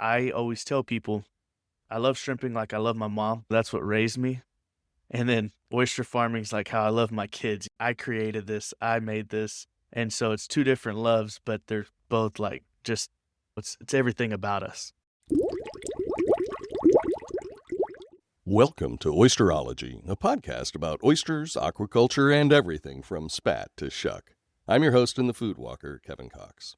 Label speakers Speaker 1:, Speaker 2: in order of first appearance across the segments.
Speaker 1: I always tell people I love shrimping like I love my mom. That's what raised me. And then oyster farming is like how I love my kids. I created this, I made this. And so it's two different loves, but they're both like just it's everything about us.
Speaker 2: Welcome to Oyster-ology, a podcast about oysters, aquaculture, and everything from spat to shuck. I'm your host and the food walker, Kevin Cox.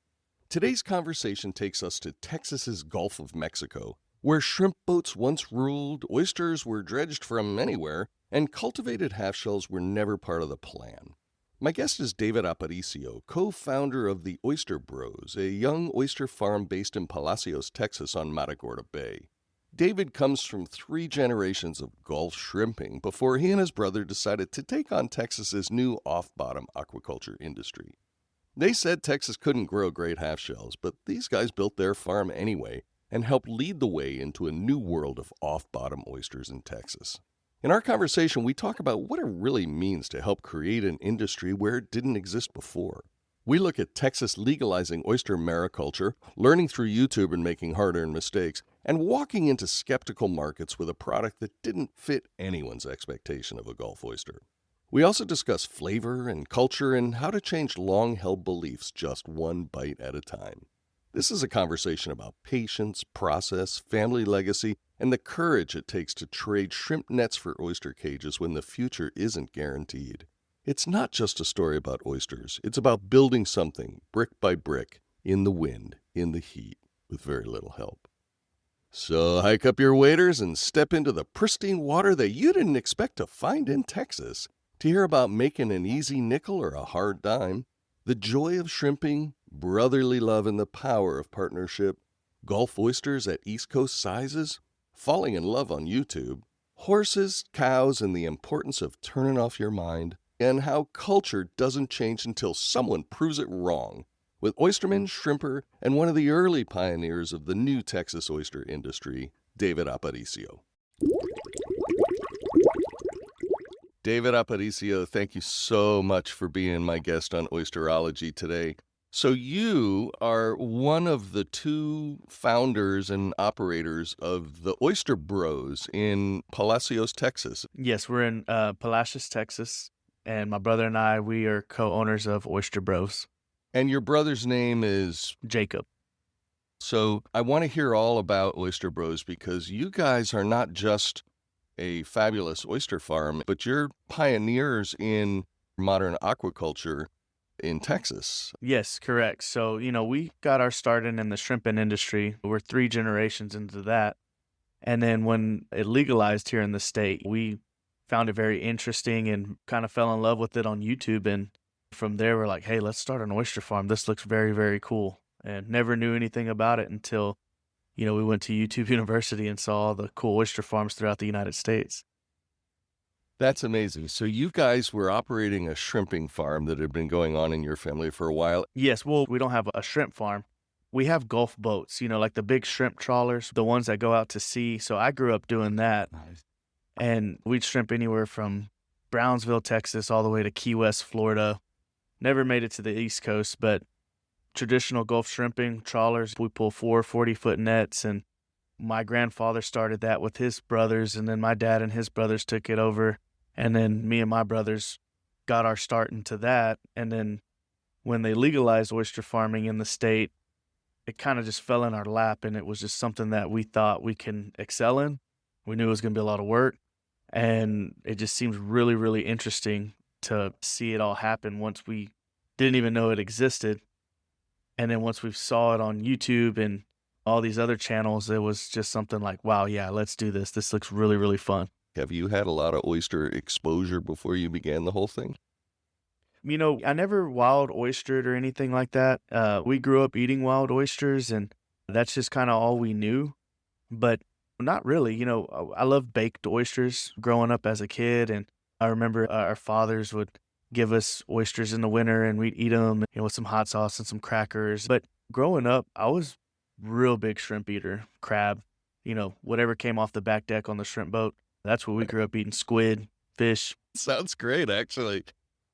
Speaker 2: Today's conversation takes us to Texas's Gulf of Mexico, where shrimp boats once ruled, oysters were dredged from anywhere, and cultivated half-shells were never part of the plan. My guest is David Aparicio, co-founder of the Oyster Bros, a young oyster farm based in Palacios, Texas on Matagorda Bay. David comes from 3 generations of Gulf shrimping before he and his brother decided to take on Texas's new off-bottom aquaculture industry. They said Texas couldn't grow great half-shells, but these guys built their farm anyway and helped lead the way into a new world of off-bottom oysters in Texas. In our conversation, we talk about what it really means to help create an industry where it didn't exist before. We look at Texas legalizing oyster mariculture, learning through YouTube and making hard-earned mistakes, and walking into skeptical markets with a product that didn't fit anyone's expectation of a Gulf oyster. We also discuss flavor and culture and how to change long-held beliefs just one bite at a time. This is a conversation about patience, process, family legacy, and the courage it takes to trade shrimp nets for oyster cages when the future isn't guaranteed. It's not just a story about oysters. It's about building something, brick by brick, in the wind, in the heat, with very little help. So hike up your waders and step into the pristine water that you didn't expect to find in Texas to hear about making an easy nickel or a hard dime, the joy of shrimping, brotherly love and the power of partnership, Gulf oysters at East Coast sizes, falling in love on YouTube, horses, cows, and the importance of turning off your mind, and how culture doesn't change until someone proves it wrong, with oysterman, shrimper, and one of the early pioneers of the new Texas oyster industry, David Aparicio. David Aparicio, thank you so much for being my guest on Oyster-ology today. So you are one of the 2 founders and operators of the Oyster Bros in Palacios, Texas.
Speaker 1: Yes, we're in Palacios, Texas. And my brother and I, we are co-owners of Oyster Bros.
Speaker 2: And your brother's name is?
Speaker 1: Jacob.
Speaker 2: So I want to hear all about Oyster Bros because you guys are not just a fabulous oyster farm, but you're pioneers in modern aquaculture in Texas.
Speaker 1: Yes, correct. So, we got our start in the shrimping industry. We're 3 generations into that. And then when it legalized here in the state, we found it very interesting and kind of fell in love with it on YouTube. And from there, we're like, hey, let's start an oyster farm. This looks very, very cool. And never knew anything about it until, we went to YouTube University and saw all the cool oyster farms throughout the United States.
Speaker 2: That's amazing. So you guys were operating a shrimping farm that had been going on in your family for a while.
Speaker 1: Yes, well, we don't have a shrimp farm. We have Gulf boats, like the big shrimp trawlers, the ones that go out to sea. So I grew up doing that.
Speaker 2: Nice.
Speaker 1: And we'd shrimp anywhere from Brownsville, Texas, all the way to Key West, Florida. Never made it to the East Coast, but traditional Gulf shrimping trawlers, we pull 4 40-foot nets. And my grandfather started that with his brothers, and then my dad and his brothers took it over. And then me and my brothers got our start into that. And then when they legalized oyster farming in the state, it kind of just fell in our lap, and it was just something that we thought we can excel in. We knew it was going to be a lot of work, and it just seems really, really interesting to see it all happen once we didn't even know it existed. And then once we saw it on YouTube and all these other channels, it was just something like, wow, yeah, let's do this. This looks really, really fun.
Speaker 2: Have you had a lot of oyster exposure before you began the whole thing?
Speaker 1: I never wild oystered or anything like that. We grew up eating wild oysters, and that's just kind of all we knew. But not really. I love baked oysters growing up as a kid, and I remember our fathers would give us oysters in the winter, and we'd eat them, with some hot sauce and some crackers. But growing up, I was real big shrimp eater, crab, whatever came off the back deck on the shrimp boat. That's what we grew up eating, squid, fish.
Speaker 2: Sounds great, actually.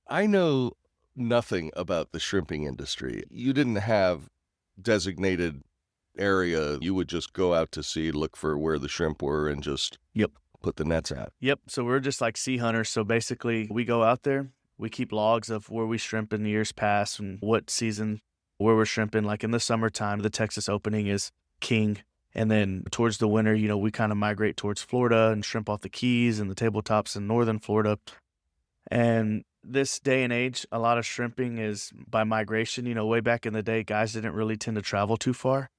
Speaker 2: I know nothing about the shrimping industry. You didn't have designated area, you would just go out to sea, look for where the shrimp were, and just
Speaker 1: Yep.
Speaker 2: put the nets at.
Speaker 1: Yep. So we're just like sea hunters. So basically, we go out there, we keep logs of where we shrimp in the years past and what season, where we're shrimping. Like in the summertime, the Texas opening is king. And then towards the winter, we kind of migrate towards Florida and shrimp off the Keys and the tabletops in northern Florida. And this day and age, a lot of shrimping is by migration. Way back in the day, guys didn't really tend to travel too far.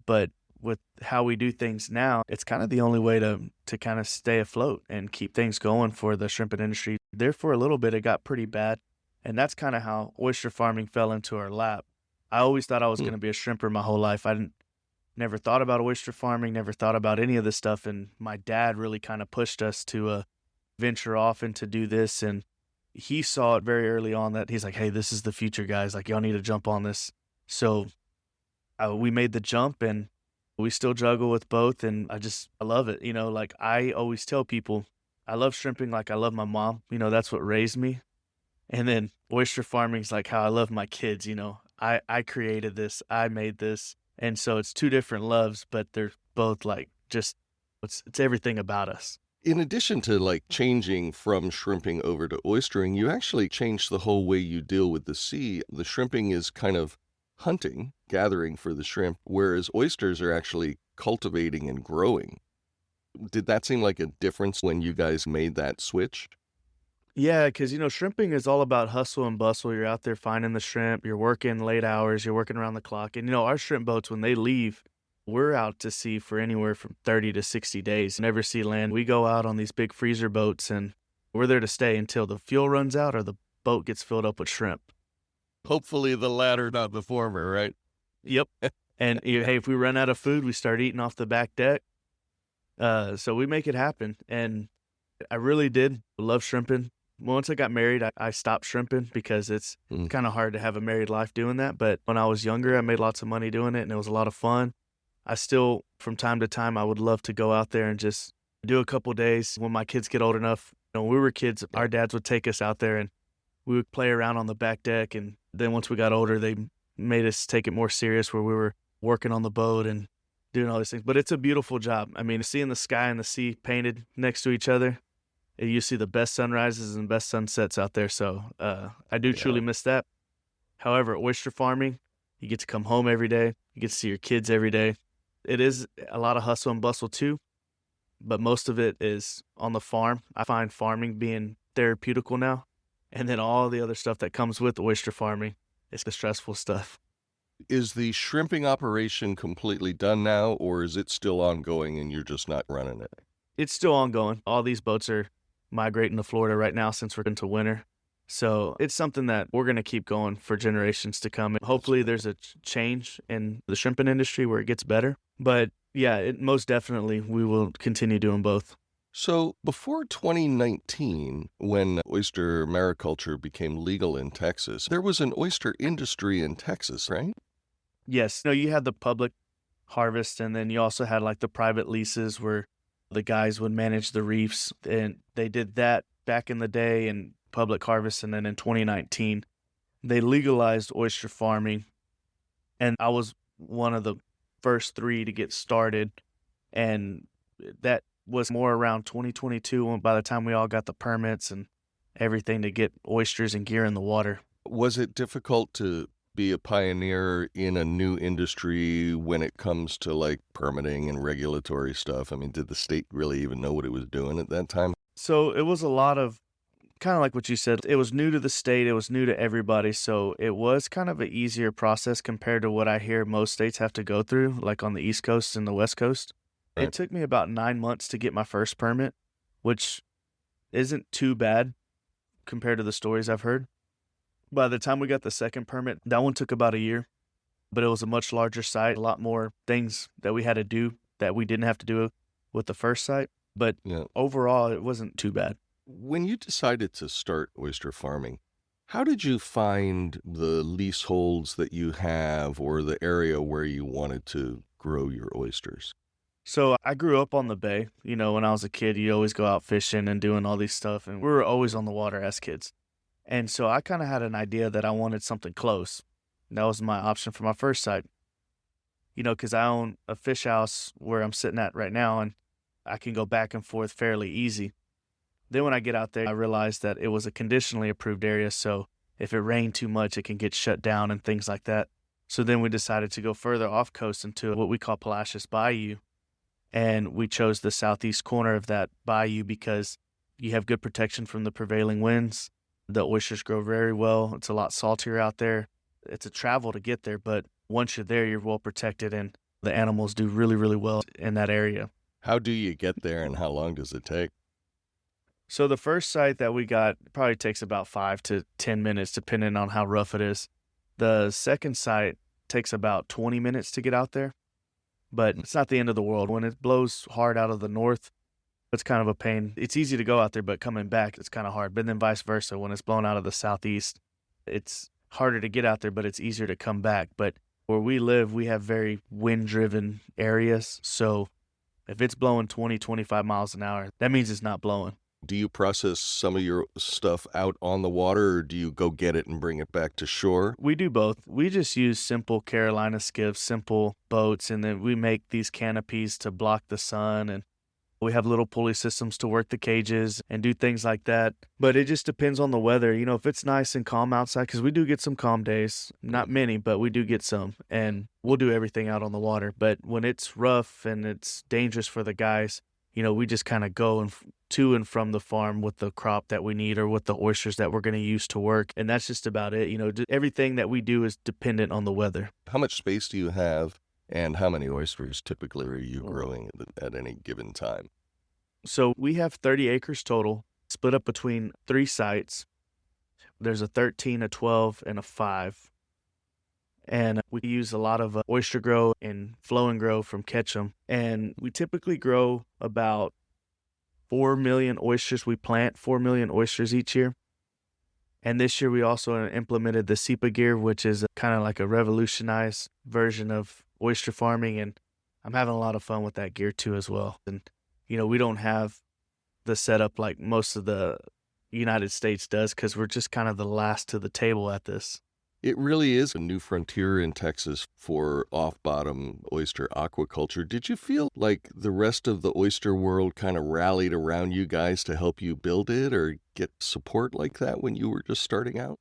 Speaker 1: But with how we do things now, it's kind of the only way to kind of stay afloat and keep things going for the shrimping industry. There for a little bit, it got pretty bad. And that's kind of how oyster farming fell into our lap. I always thought I was going to be a shrimper my whole life. Never thought about oyster farming, never thought about any of this stuff. And my dad really kind of pushed us to venture off and to do this. And he saw it very early on that he's like, hey, this is the future, guys. Like, y'all need to jump on this. So we made the jump, and we still juggle with both. And I love it. Like I always tell people, I love shrimping like I love my mom. That's what raised me. And then oyster farming is like how I love my kids. I created this, I made this. And so it's two different loves, but they're both like just, it's everything about us.
Speaker 2: In addition to like changing from shrimping over to oystering, you actually changed the whole way you deal with the sea. The shrimping is kind of hunting, gathering for the shrimp, whereas oysters are actually cultivating and growing. Did that seem like a difference when you guys made that switch?
Speaker 1: Yeah, because, shrimping is all about hustle and bustle. You're out there finding the shrimp, you're working late hours, you're working around the clock. And, our shrimp boats, when they leave, we're out to sea for anywhere from 30 to 60 days. Never see land. We go out on these big freezer boats, and we're there to stay until the fuel runs out or the boat gets filled up with shrimp.
Speaker 2: Hopefully the latter, not the former, right?
Speaker 1: Yep. And, hey, if we run out of food, we start eating off the back deck. So we make it happen. And I really did love shrimping. Once I got married, I stopped shrimping because it's kind of hard to have a married life doing that. But when I was younger, I made lots of money doing it, and it was a lot of fun. I still, from time to time, I would love to go out there and just do a couple days. When my kids get old enough, when we were kids, our dads would take us out there and we would play around on the back deck. And then once we got older, they made us take it more serious, where we were working on the boat and doing all these things. But it's a beautiful job. I mean, seeing the sky and the sea painted next to each other, you see the best sunrises and best sunsets out there. So I do truly miss that. However, oyster farming, you get to come home every day. You get to see your kids every day. It is a lot of hustle and bustle too, but most of it is on the farm. I find farming being therapeutical now. And then all the other stuff that comes with oyster farming is the stressful stuff.
Speaker 2: Is the shrimping operation completely done now, or is it still ongoing and you're just not running it?
Speaker 1: It's still ongoing. All these boats are migrating to Florida right now since we're into winter. So it's something that we're going to keep going for generations to come. Hopefully there's a change in the shrimping industry where it gets better. But yeah, most definitely we will continue doing both.
Speaker 2: So before 2019, when oyster mariculture became legal in Texas, there was an oyster industry in Texas, right?
Speaker 1: Yes. No, you had the public harvest, and then you also had like the private leases where the guys would manage the reefs, and they did that back in the day in public harvest. And then in 2019, they legalized oyster farming, and I was one of the first 3 to get started, and that was more around 2022 when by the time we all got the permits and everything to get oysters and gear in the water.
Speaker 2: Was it difficult to be a pioneer in a new industry when it comes to like permitting and regulatory stuff? I mean, did the state really even know what it was doing at that time?
Speaker 1: So it was a lot of kind of like what you said. It was new to the state. It was new to everybody. So it was kind of an easier process compared to what I hear most states have to go through, like on the East Coast and the West Coast. Right. It took me about 9 months to get my first permit, which isn't too bad compared to the stories I've heard. By the time we got the second permit, that one took about a year, but it was a much larger site, a lot more things that we had to do that we didn't have to do with the first site. But overall, it wasn't too bad.
Speaker 2: When you decided to start oyster farming, how did you find the leaseholds that you have or the area where you wanted to grow your oysters?
Speaker 1: So I grew up on the bay. When I was a kid, you always go out fishing and doing all these stuff, and we were always on the water as kids. And so I kind of had an idea that I wanted something close. That was my option for my first site. because I own a fish house where I'm sitting at right now, and I can go back and forth fairly easy. Then when I get out there, I realized that it was a conditionally approved area, so if it rained too much, it can get shut down and things like that. So then we decided to go further off coast into what we call Palacios Bayou, and we chose the southeast corner of that bayou because you have good protection from the prevailing winds. The oysters grow very well. It's a lot saltier out there. It's a travel to get there, but once you're there, you're well protected, and the animals do really, really well in that area.
Speaker 2: How do you get there, and how long does it take?
Speaker 1: So the first site that we got probably takes about 5 to 10 minutes, depending on how rough it is. The second site takes about 20 minutes to get out there, but it's not the end of the world. When it blows hard out of the north, it's kind of a pain. It's easy to go out there, but coming back, it's kind of hard. But then vice versa, when it's blown out of the southeast, it's harder to get out there, but it's easier to come back. But where we live, we have very wind-driven areas. So if it's blowing 20, 25 miles an hour, that means it's not blowing.
Speaker 2: Do you process some of your stuff out on the water, or do you go get it and bring it back to shore?
Speaker 1: We do both. We just use simple Carolina skiffs, simple boats, and then we make these canopies to block the sun, and we have little pulley systems to work the cages and do things like that. But it just depends on the weather. If it's nice and calm outside, because we do get some calm days, not many, but we do get some, and we'll do everything out on the water. But when it's rough and it's dangerous for the guys, we just kind of go to and from the farm with the crop that we need or with the oysters that we're going to use to work. And that's just about it. Everything that we do is dependent on the weather.
Speaker 2: How much space do you have, and how many oysters typically are you growing at any given time?
Speaker 1: So we have 30 acres total, split up between 3 sites. There's a 13, a 12, and a 5. And we use a lot of oyster grow and flow and grow from Ketchum. And we typically grow about 4 million oysters. We plant 4 million oysters each year. And this year we also implemented the SEPA gear, which is kind of like a revolutionized version of oyster farming. And I'm having a lot of fun with that gear too as well. And, we don't have the setup like most of the United States does because we're just kind of the last to the table at this.
Speaker 2: It really is a new frontier in Texas for off-bottom oyster aquaculture. Did you feel like the rest of the oyster world kind of rallied around you guys to help you build it or get support like that when you were just starting out?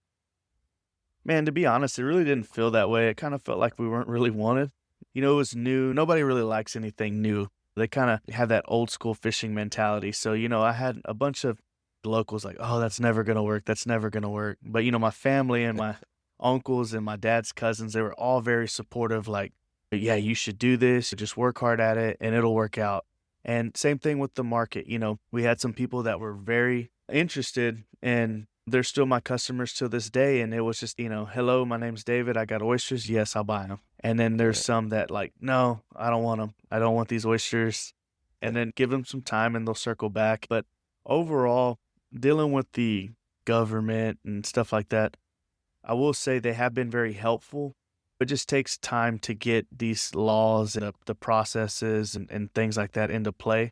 Speaker 1: Man, to be honest, it really didn't feel that way. It kind of felt like we weren't really wanted. It was new. Nobody really likes anything new. They kind of have that old school fishing mentality. So, I had a bunch of locals like, oh, that's never going to work. That's never going to work. But, my family and my uncles and my dad's cousins, they were all very supportive, like, yeah, you should do this, just work hard at it and it'll work out. And same thing with the market. We had some people that were very interested, and they're still my customers to this day. And it was just, hello, my name's David, I got oysters, yes, I'll buy them. And then there's some that like, no, I don't want them, I don't want these oysters. And then give them some time and they'll circle back. But overall, dealing with the government and stuff like that, I will say they have been very helpful. It just takes time to get these laws and the processes and things like that into play.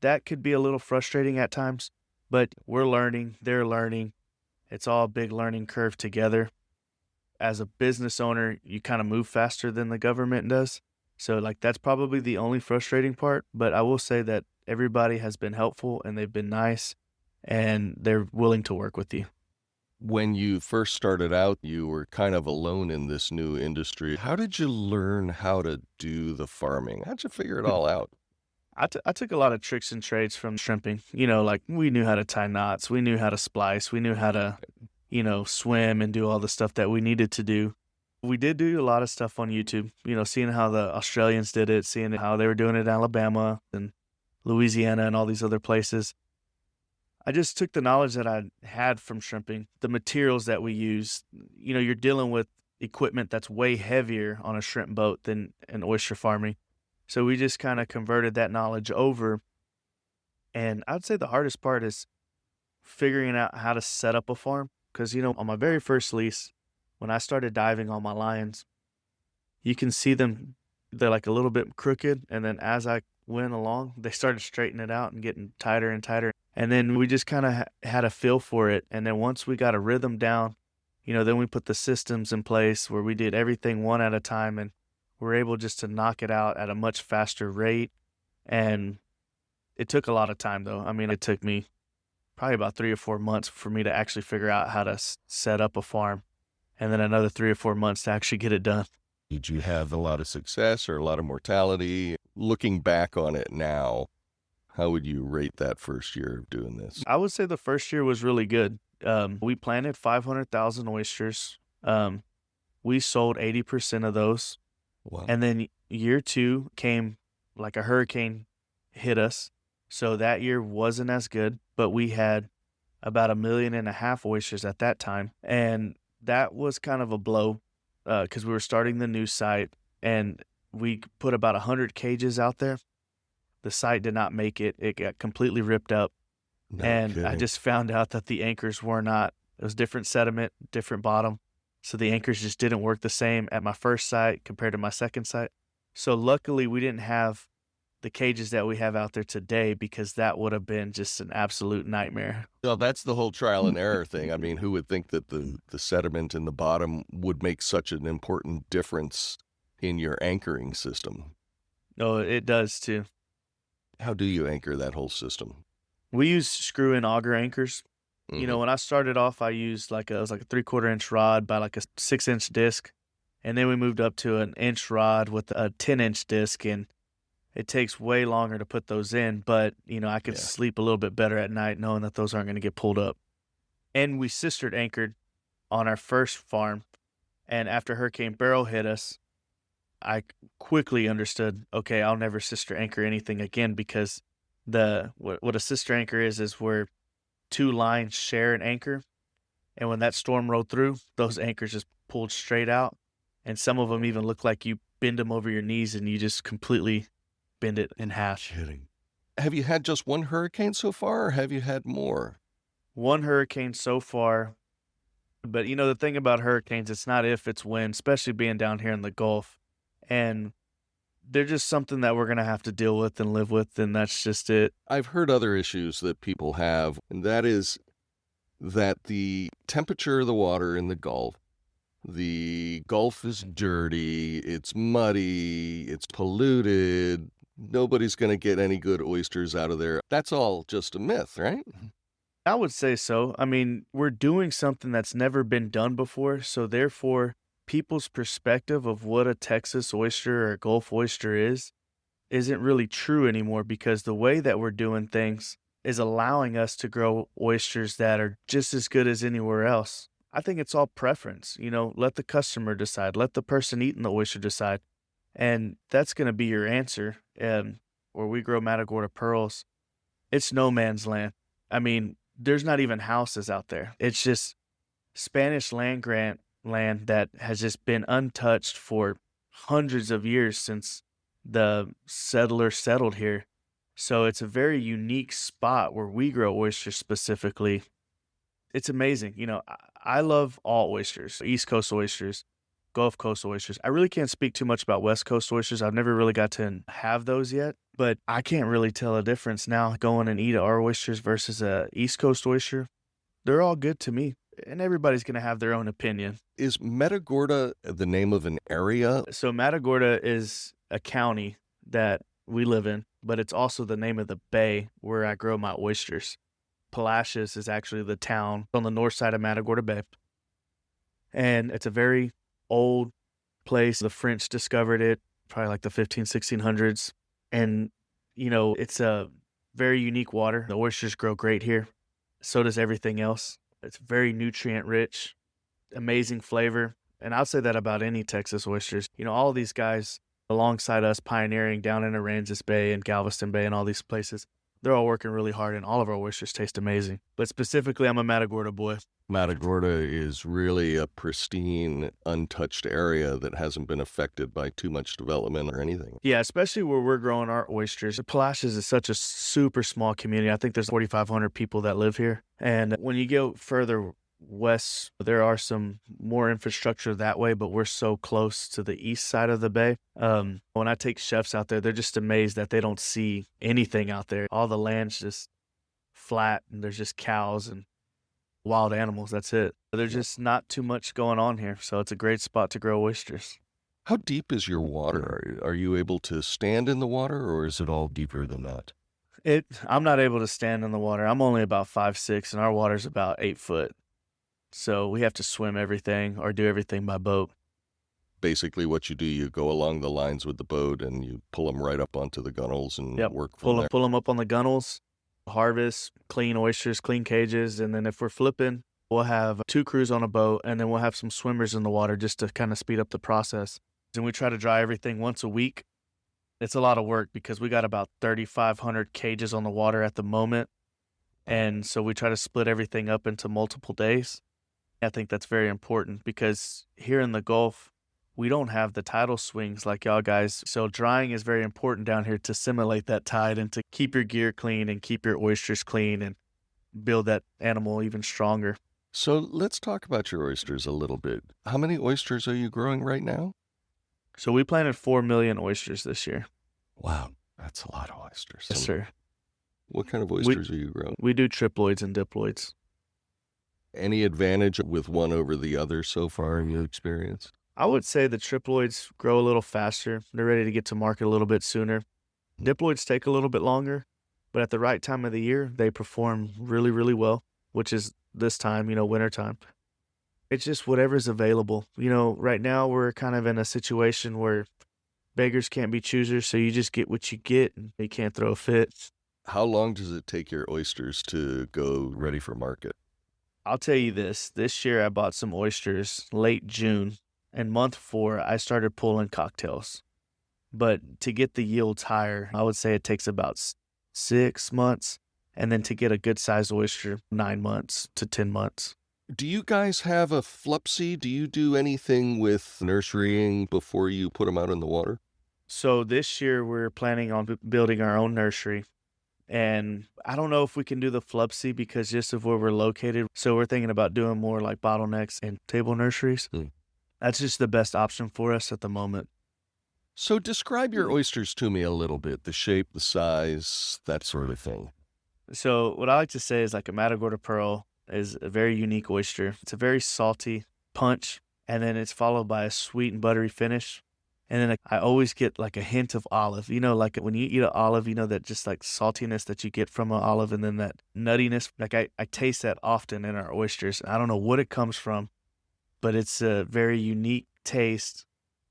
Speaker 1: That could be a little frustrating at times, but we're learning, they're learning. It's all a big learning curve together. As a business owner, you kind of move faster than the government does. So that's probably the only frustrating part. But I will say that everybody has been helpful and they've been nice and they're willing to work with you.
Speaker 2: When you first started out, you were kind of alone in this new industry. How did you learn how to do the farming? How'd you figure it all out?
Speaker 1: I took a lot of tricks and trades from shrimping. We knew how to tie knots. We knew how to splice. We knew how to, swim and do all the stuff that we needed to do. We did do a lot of stuff on YouTube, seeing how the Australians did it, seeing how they were doing it in Alabama and Louisiana and all these other places. I just took the knowledge that I had from shrimping, the materials that we use. You're dealing with equipment that's way heavier on a shrimp boat than in oyster farming. So we just kind of converted that knowledge over. And I'd say the hardest part is figuring out how to set up a farm. Because, on my very first lease, when I started diving on my lions, you can see them, they're like a little bit crooked. And then as I went along, they started straightening it out and getting tighter and tighter. And then we just kind of had a feel for it. And then once we got a rhythm down, then we put the systems in place where we did everything one at a time. And we're able just to knock it out at a much faster rate. And it took a lot of time, though. I mean, it took me probably about 3 or 4 months for me to actually figure out how to set up a farm, and then another 3 or 4 months to actually get it done.
Speaker 2: Did you have a lot of success or a lot of mortality? Looking back on it now, how would you rate that first year of doing this?
Speaker 1: I would say the first year was really good. We planted 500,000 oysters. We sold 80% of those.
Speaker 2: Wow.
Speaker 1: And then year 2 came like a hurricane hit us. So that year wasn't as good, but we had about 1.5 million oysters at that time. And that was kind of a blow because we were starting the new site, and we put about 100 cages out there. The site did not make it. It got completely ripped up.
Speaker 2: No
Speaker 1: and
Speaker 2: kidding.
Speaker 1: I just found out that the anchors were not, it was different sediment, different bottom. So the anchors just didn't work the same at my first site compared to my second site. So luckily we didn't have the cages that we have out there today, because that would have been just an absolute nightmare.
Speaker 2: Well, that's the whole trial and error thing. I mean, who would think that the sediment in the bottom would make such an important difference in your anchoring system?
Speaker 1: No, it does too.
Speaker 2: How do you anchor that whole system?
Speaker 1: We use screw-in auger anchors. You know, when I started off, I used it was like a 3/4 inch rod by like a 6-inch disc. And then we moved up to an inch rod with a 10-inch disc, and it takes way longer to put those in, but, I could sleep a little bit better at night knowing that those aren't going to get pulled up. And we sistered anchored on our first farm, and after Hurricane Beryl hit us, I quickly understood, okay, I'll never sister anchor anything again, because what a sister anchor is where 2 lines share an anchor, and when that storm rolled through, those anchors just pulled straight out, and some of them even look like you bend them over your knees and you just completely bend it in half.
Speaker 2: Kidding. Have you had just one hurricane so far, or have you had more?
Speaker 1: One hurricane so far, but the thing about hurricanes, it's not if, it's when, especially being down here in the Gulf. And they're just something that we're going to have to deal with and live with, and that's just it.
Speaker 2: I've heard other issues that people have, and that is that the temperature of the water in the Gulf is dirty, it's muddy, it's polluted, nobody's going to get any good oysters out of there. That's all just a myth, right?
Speaker 1: I would say so. I mean, we're doing something that's never been done before, so therefore people's perspective of what a Texas oyster or a Gulf oyster isn't really true anymore, because the way that we're doing things is allowing us to grow oysters that are just as good as anywhere else. I think it's all preference. Let the customer decide. Let the person eating the oyster decide. And that's going to be your answer. And where we grow Matagorda pearls, it's no man's land. I mean, there's not even houses out there. It's just Spanish land grant land that has just been untouched for hundreds of years since the settlers settled here. So it's a very unique spot where we grow oysters specifically. It's amazing. I love all oysters, East Coast oysters, Gulf Coast oysters. I really can't speak too much about West Coast oysters. I've never really got to have those yet, but I can't really tell a difference now going and eat our oysters versus a East Coast oyster. They're all good to me, and everybody's going to have their own opinion.
Speaker 2: Is Matagorda the name of an area?
Speaker 1: So Matagorda is a county that we live in, but it's also the name of the bay where I grow my oysters. Palacios is actually the town on the north side of Matagorda Bay. And it's a very old place. The French discovered it probably like the 1600s. And, it's a very unique water. The oysters grow great here. So does everything else. It's very nutrient rich, amazing flavor. And I'll say that about any Texas oysters. All of these guys alongside us pioneering down in Aransas Bay and Galveston Bay and all these places, they're all working really hard, and all of our oysters taste amazing. But specifically, I'm a Matagorda boy.
Speaker 2: Matagorda is really a pristine, untouched area that hasn't been affected by too much development or anything.
Speaker 1: Yeah, especially where we're growing our oysters. Palacios is such a super small community. I think there's 4,500 people that live here. And when you go further west, there are some more infrastructure that way, but we're so close to the east side of the bay. When I take chefs out there, they're just amazed that they don't see anything out there. All the land's just flat, and there's just cows and wild animals. That's it. There's just not too much going on here, so it's a great spot to grow oysters.
Speaker 2: How deep is your water? Are you able to stand in the water, or is it all deeper than that?
Speaker 1: I'm not able to stand in the water. I'm only about 5'6", and our water's about 8 foot. So we have to swim everything or do everything by boat.
Speaker 2: Basically, what you do, you go along the lines with the boat and you pull them right up onto the gunnels and
Speaker 1: Yep.
Speaker 2: work from there.
Speaker 1: Pull them up on the gunnels, harvest, clean oysters, clean cages. And then if we're flipping, we'll have 2 crews on a boat, and then we'll have some swimmers in the water just to kind of speed up the process. And we try to dry everything once a week. It's a lot of work because we got about 3,500 cages on the water at the moment. And so we try to split everything up into multiple days. I think that's very important because here in the Gulf, we don't have the tidal swings like y'all guys. So drying is very important down here to simulate that tide and to keep your gear clean and keep your oysters clean and build that animal even stronger.
Speaker 2: So let's talk about your oysters a little bit. How many oysters are you growing right now?
Speaker 1: So we planted 4 million oysters this year.
Speaker 2: Wow, that's a lot of oysters.
Speaker 1: Yes, sir.
Speaker 2: What kind of oysters are you growing?
Speaker 1: We do triploids and diploids.
Speaker 2: Any advantage with one over the other so far in your experience?
Speaker 1: I would say the triploids grow a little faster. They're ready to get to market a little bit sooner. Diploids take a little bit longer, but at the right time of the year, they perform really, really well, which is this time, winter time. It's just whatever's available. Right now we're kind of in a situation where beggars can't be choosers, so you just get what you get, and you can't throw a fit.
Speaker 2: How long does it take your oysters to go ready for market?
Speaker 1: I'll tell you this. This year I bought some oysters late June, and month 4 I started pulling cocktails. But to get the yields higher, I would say it takes about 6 months, and then to get a good-sized oyster, 9 months to 10 months.
Speaker 2: Do you guys have a flupsy? Do you do anything with nurserying before you put them out in the water?
Speaker 1: So this year we're planning on building our own nursery. And I don't know if we can do the flupsy because just of where we're located. So we're thinking about doing more like bottlenecks and table nurseries. That's just the best option for us at the moment.
Speaker 2: So describe your oysters to me a little bit, the shape, the size, that sort of thing.
Speaker 1: So what I like to say is like a Matagorda Pearl is a very unique oyster. It's a very salty punch, and then it's followed by a sweet and buttery finish. And then I always get like a hint of olive. Like when you eat an olive, that just like saltiness that you get from an olive, and then that nuttiness. Like I taste that often in our oysters. I don't know what it comes from, but it's a very unique taste.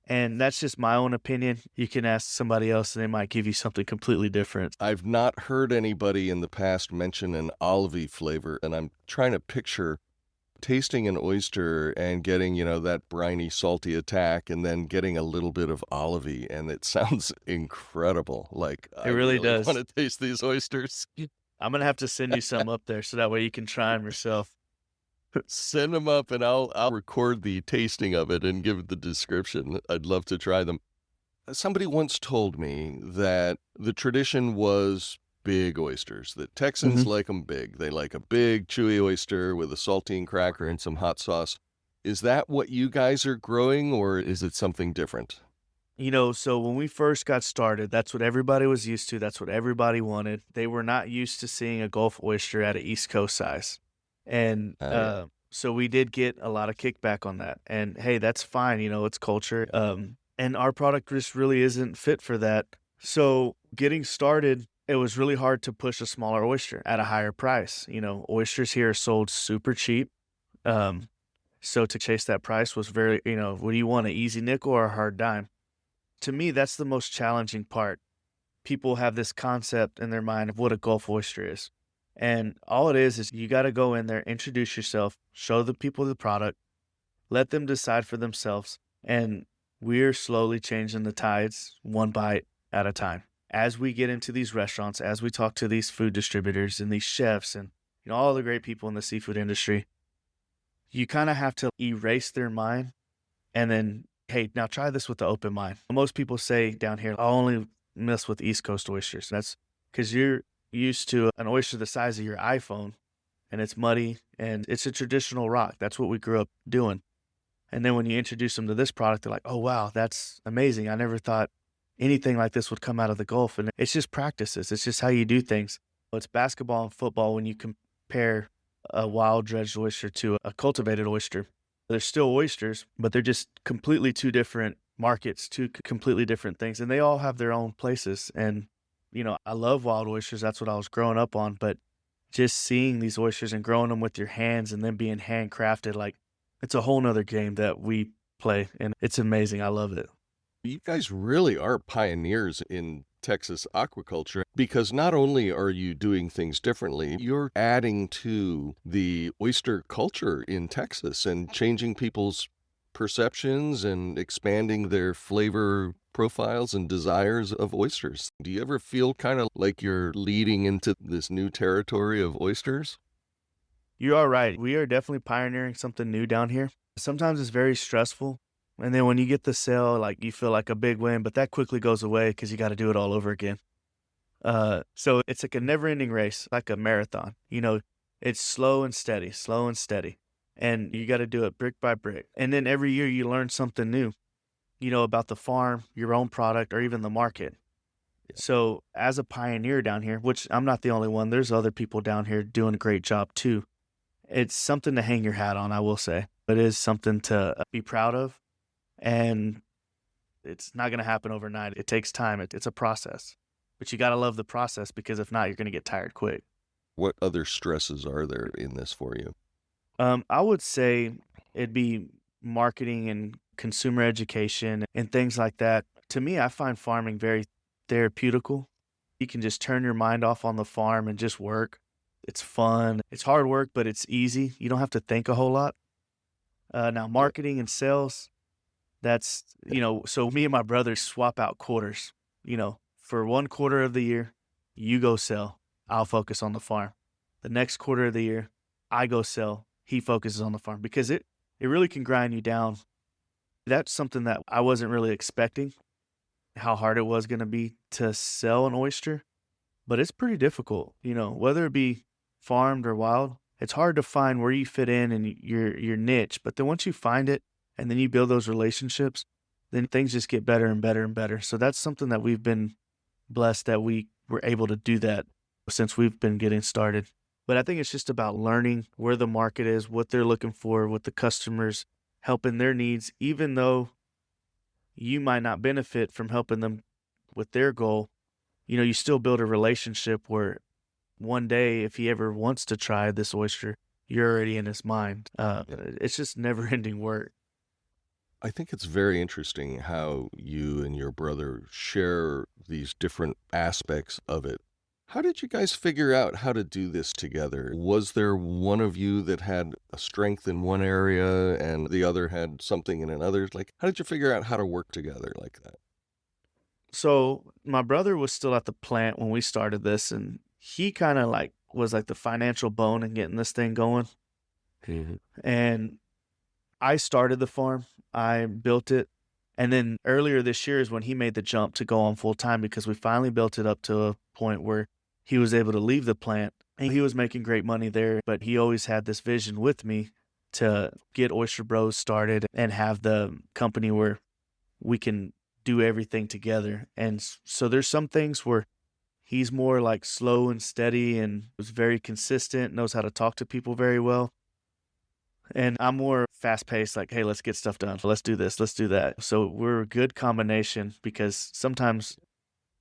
Speaker 1: And that's just my own opinion. You can ask somebody else and they might give you something completely different.
Speaker 2: I've not heard anybody in the past mention an olivey flavor, and I'm trying to picture tasting an oyster and getting, that briny, salty attack, and then getting a little bit of olivey, and it sounds incredible. Like,
Speaker 1: it really does.
Speaker 2: I want to taste these oysters.
Speaker 1: I'm going to have to send you some up there so that way you can try them yourself.
Speaker 2: Send them up and I'll record the tasting of it and give the description. I'd love to try them. Somebody once told me that the tradition was big oysters, that Texans like them big. They like a big, chewy oyster with a saltine cracker and some hot sauce. Is that what you guys are growing, or is it something different?
Speaker 1: So when we first got started, that's what everybody was used to. That's what everybody wanted. They were not used to seeing a Gulf oyster at an East Coast size. And so we did get a lot of kickback on that. And hey, that's fine. It's culture. And our product just really isn't fit for that. So getting started, it was really hard to push a smaller oyster at a higher price. Oysters here are sold super cheap. So to chase that price was very, what do you want, an easy nickel or a hard dime? To me, that's the most challenging part. People have this concept in their mind of what a Gulf oyster is. And all it is you got to go in there, introduce yourself, show the people the product, let them decide for themselves. And we're slowly changing the tides one bite at a time. As we get into these restaurants, as we talk to these food distributors and these chefs and all the great people in the seafood industry, you kind of have to erase their mind and then, hey, now try this with the open mind. Most people say down here, I'll only mess with East Coast oysters. That's because you're used to an oyster the size of your iPhone, and it's muddy, and it's a traditional rock. That's what we grew up doing. And then when you introduce them to this product, they're like, oh, wow, that's amazing. I never thought anything like this would come out of the Gulf. And it's just practices. It's just how you do things. It's basketball and football when you compare a wild dredged oyster to a cultivated oyster. They're still oysters, but they're just completely two different markets, two completely different things, and they all have their own places. And, I love wild oysters. That's what I was growing up on. But just seeing these oysters and growing them with your hands and then being handcrafted, like it's a whole nother game that we play, and it's amazing. I love it.
Speaker 2: You guys really are pioneers in Texas aquaculture because not only are you doing things differently, you're adding to the oyster culture in Texas and changing people's perceptions and expanding their flavor profiles and desires of oysters. Do you ever feel kind of like you're leading into this new territory of oysters?
Speaker 1: You are right. We are definitely pioneering something new down here. Sometimes it's very stressful. And then when you get the sale, like you feel like a big win, but that quickly goes away because you got to do it all over again. So it's like a never ending race, like a marathon. It's slow and steady, slow and steady. And you got to do it brick by brick. And then every year you learn something new, about the farm, your own product, or even the market.
Speaker 2: Yeah.
Speaker 1: So as a pioneer down here, which I'm not the only one, there's other people down here doing a great job too. It's something to hang your hat on, I will say. It is something to be proud of. And it's not going to happen overnight. It takes time. It's a process. But you got to love the process because if not, you're going to get tired quick.
Speaker 2: What other stresses are there in this for you?
Speaker 1: I would say it'd be marketing and consumer education and things like that. To me, I find farming very therapeutical. You can just turn your mind off on the farm and just work. It's fun. It's hard work, but it's easy. You don't have to think a whole lot. Now, marketing and sales, that's, so me and my brother swap out quarters. For 1 quarter of the year, you go sell. I'll focus on the farm. The next quarter of the year, I go sell. He focuses on the farm because it really can grind you down. That's something that I wasn't really expecting, how hard it was going to be to sell an oyster, but it's pretty difficult, whether it be farmed or wild. It's hard to find where you fit in and your niche, but then once you find it and then you build those relationships, then things just get better and better and better. So that's something that we've been blessed that we were able to do that since we've been getting started. But I think it's just about learning where the market is, what they're looking for, what the customers, helping their needs, even though you might not benefit from helping them with their goal. You still build a relationship where one day, if he ever wants to try this oyster, you're already in his mind. It's just never ending work.
Speaker 2: I think it's very interesting how you and your brother share these different aspects of it. How did you guys figure out how to do this together? Was there one of you that had a strength in one area and the other had something in another? Like, how did you figure out how to work together like that?
Speaker 1: So my brother was still at the plant when we started this, and he kind of was like the financial bone in getting this thing going.
Speaker 2: Mm-hmm.
Speaker 1: And I started the farm. I built it. And then earlier this year is when he made the jump to go on full time because we finally built it up to a point where he was able to leave the plant. And he was making great money there, but he always had this vision with me to get Oyster Bros started and have the company where we can do everything together. And so there's some things where he's more like slow and steady and was very consistent, knows how to talk to people very well. And I'm more fast paced, like, hey, let's get stuff done. Let's do this. Let's do that. So we're a good combination because sometimes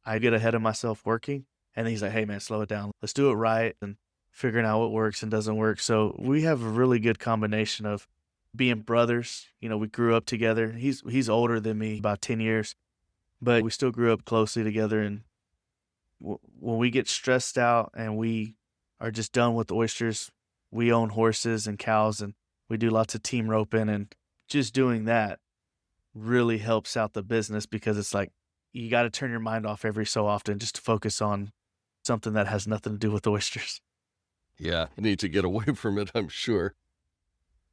Speaker 1: I get ahead of myself working and then he's like, hey, man, slow it down. Let's do it right. And figuring out what works and doesn't work. So we have a really good combination of being brothers. We grew up together. He's older than me, about 10 years, but we still grew up closely together. And when we get stressed out and we are just done with oysters, we own horses and cows and we do lots of team roping, and just doing that really helps out the business because it's like you got to turn your mind off every so often just to focus on something that has nothing to do with oysters.
Speaker 2: Yeah, you need to get away from it, I'm sure.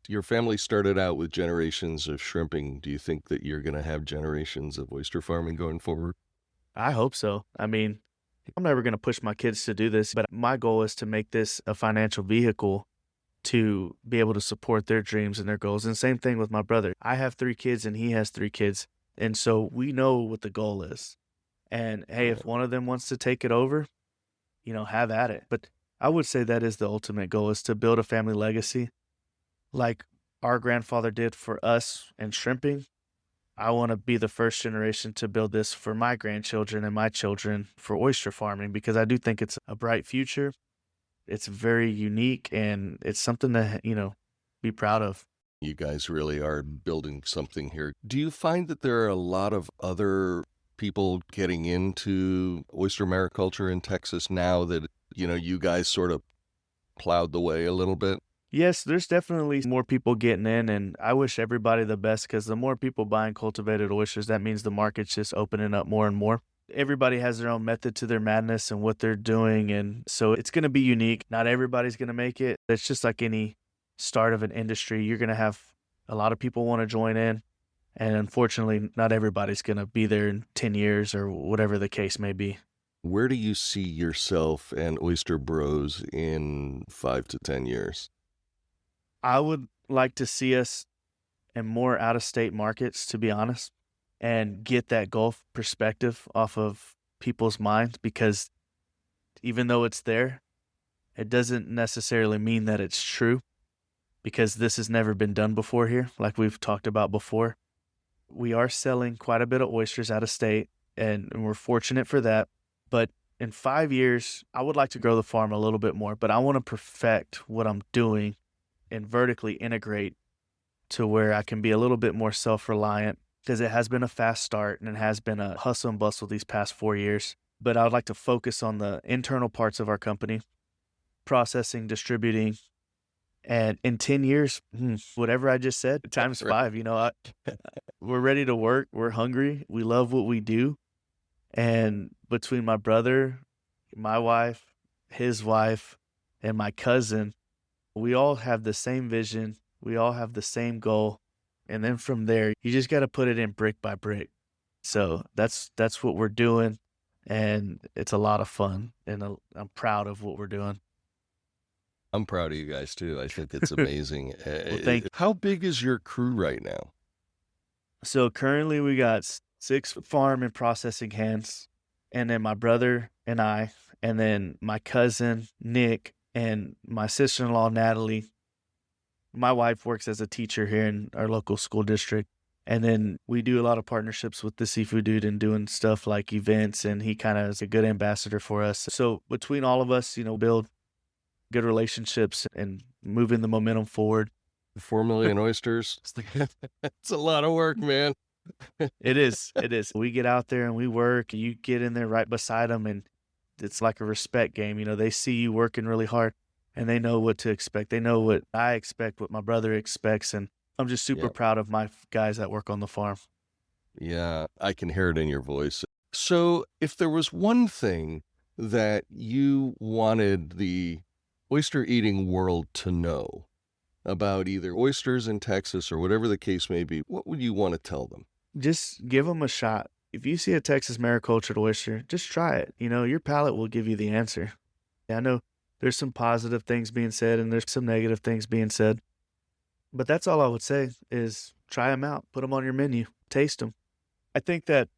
Speaker 2: Your family started out with generations of shrimping. Do you think that you're going to have generations of oyster farming going forward?
Speaker 1: I hope so. I mean, I'm never going to push my kids to do this, but my goal is to make this a financial vehicle to be able to support their dreams and their goals. And same thing with my brother. I have 3 kids and he has 3 kids. And so we know what the goal is. And hey, if one of them wants to take it over, have at it. But I would say that is the ultimate goal, is to build a family legacy like our grandfather did for us and shrimping. I want to be the first generation to build this for my grandchildren and my children for oyster farming, because I do think it's a bright future. It's very unique, and it's something to, be proud of.
Speaker 2: You guys really are building something here. Do you find that there are a lot of other people getting into oyster mariculture in Texas now that, you guys sort of plowed the way a little bit?
Speaker 1: Yes, there's definitely more people getting in, and I wish everybody the best, because the more people buying cultivated oysters, that means the market's just opening up more and more. Everybody has their own method to their madness and what they're doing, and so it's going to be unique. Not everybody's going to make it. It's just like any start of an industry. You're going to have a lot of people want to join in, and unfortunately, not everybody's going to be there in 10 years or whatever the case may be.
Speaker 2: Where do you see yourself and Oyster Bros in 5 to 10 years?
Speaker 1: I would like to see us in more out-of-state markets, to be honest, and get that Gulf perspective off of people's minds, because even though it's there, it doesn't necessarily mean that it's true, because this has never been done before here, like we've talked about before. We are selling quite a bit of oysters out of state, and we're fortunate for that. But in 5 years, I would like to grow the farm a little bit more, but I want to perfect what I'm doing and vertically integrate to where I can be a little bit more self-reliant, because it has been a fast start and it has been a hustle and bustle these past 4 years. But I would like to focus on the internal parts of our company, processing, distributing, and in 10 years, whatever I just said, times 5, we're ready to work. We're hungry. We love what we do. And between my brother, my wife, his wife, and my cousin, we all have the same vision. We all have the same goal. And then from there, you just got to put it in brick by brick. So that's what we're doing. And it's a lot of fun. And I'm proud of what we're doing.
Speaker 2: I'm proud of you guys too. I think it's amazing.
Speaker 1: Well, thank you.
Speaker 2: How big is your crew right now?
Speaker 1: So currently we got 6 farm and processing hands, and then my brother and I, and then my cousin, Nick, and my sister-in-law, Natalie. My wife works as a teacher here in our local school district. And then we do a lot of partnerships with the seafood dude and doing stuff like events, and he kind of is a good ambassador for us. So between all of us, build good relationships and moving the momentum forward.
Speaker 2: 4 million oysters. It's a lot of work, man.
Speaker 1: It is. We get out there and we work. You get in there right beside them, and it's like a respect game. They see you working really hard, and they know what to expect. They know what I expect, what my brother expects, and I'm just super proud of my guys that work on the farm.
Speaker 2: Yeah, I can hear it in your voice. So if there was one thing that you wanted the oyster-eating world to know about either oysters in Texas or whatever the case may be, what would you want to tell them?
Speaker 1: Just give them a shot. If you see a Texas maricultured oyster, just try it. Your palate will give you the answer. I know there's some positive things being said and there's some negative things being said, but that's all I would say is try them out, put them on your menu, taste them. I think that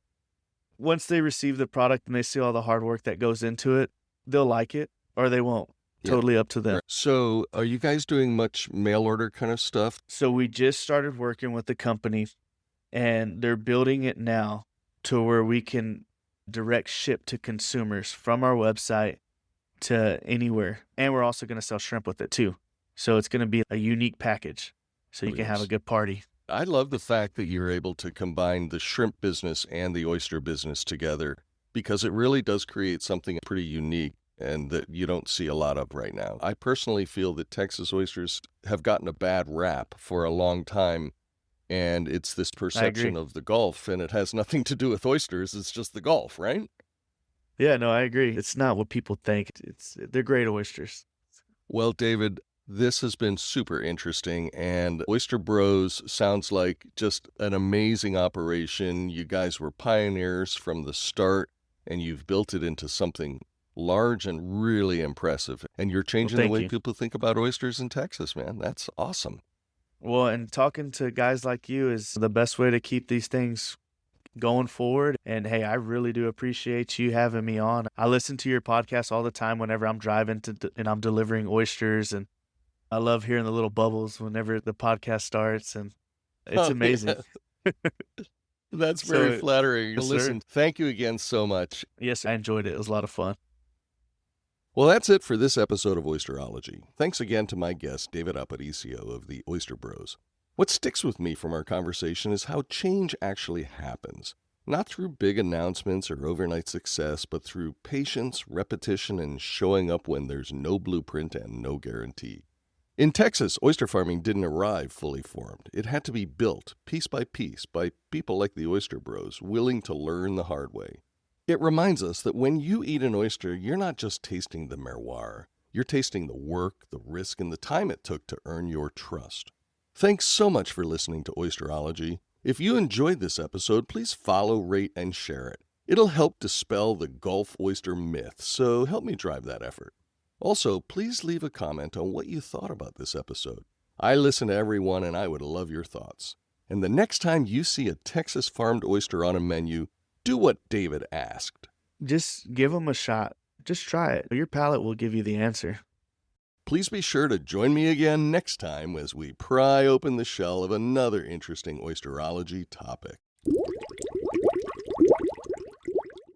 Speaker 1: once they receive the product and they see all the hard work that goes into it, they'll like it or they won't. Totally up to them.
Speaker 2: So are you guys doing much mail order kind of stuff?
Speaker 1: So we just started working with the company, and they're building it now to where we can direct ship to consumers from our website to anywhere. And we're also going to sell shrimp with it too. So it's going to be a unique package so you can have a good party.
Speaker 2: I love the fact that you're able to combine the shrimp business and the oyster business together, because it really does create something pretty unique and that you don't see a lot of right now. I personally feel that Texas oysters have gotten a bad rap for a long time, and it's this perception of the Gulf, and it has nothing to do with oysters. It's just the Gulf, right?
Speaker 1: Yeah, no, I agree. It's not what people think. They're great oysters.
Speaker 2: Well, David, this has been super interesting, and Oyster Bros sounds like just an amazing operation. You guys were pioneers from the start, and you've built it into something large and really impressive. And you're changing the way people think about oysters in Texas, man. That's awesome.
Speaker 1: Well, and talking to guys like you is the best way to keep these things going forward. And hey, I really do appreciate you having me on. I listen to your podcast all the time whenever I'm driving and I'm delivering oysters, and I love hearing the little bubbles whenever the podcast starts, and it's amazing.
Speaker 2: Yeah. That's very
Speaker 1: So,
Speaker 2: flattering.
Speaker 1: yes, sir.
Speaker 2: Listen, thank you again so much.
Speaker 1: Yes, I enjoyed it. It was a lot of fun.
Speaker 2: Well, that's it for this episode of Oyster-ology. Thanks again to my guest, David Aparicio of the Oyster Bros. What sticks with me from our conversation is how change actually happens. Not through big announcements or overnight success, but through patience, repetition, and showing up when there's no blueprint and no guarantee. In Texas, oyster farming didn't arrive fully formed. It had to be built, piece by piece, by people like the Oyster Bros, willing to learn the hard way. It reminds us that when you eat an oyster, you're not just tasting the terroir. You're tasting the work, the risk, and the time it took to earn your trust. Thanks so much for listening to Oyster-ology. If you enjoyed this episode, please follow, rate, and share it. It'll help dispel the Gulf oyster myth, so help me drive that effort. Also, please leave a comment on what you thought about this episode. I listen to everyone, and I would love your thoughts. And the next time you see a Texas farmed oyster on a menu, do what David asked.
Speaker 1: Just give them a shot. Just try it. Your palate will give you the answer.
Speaker 2: Please be sure to join me again next time as we pry open the shell of another interesting oysterology topic.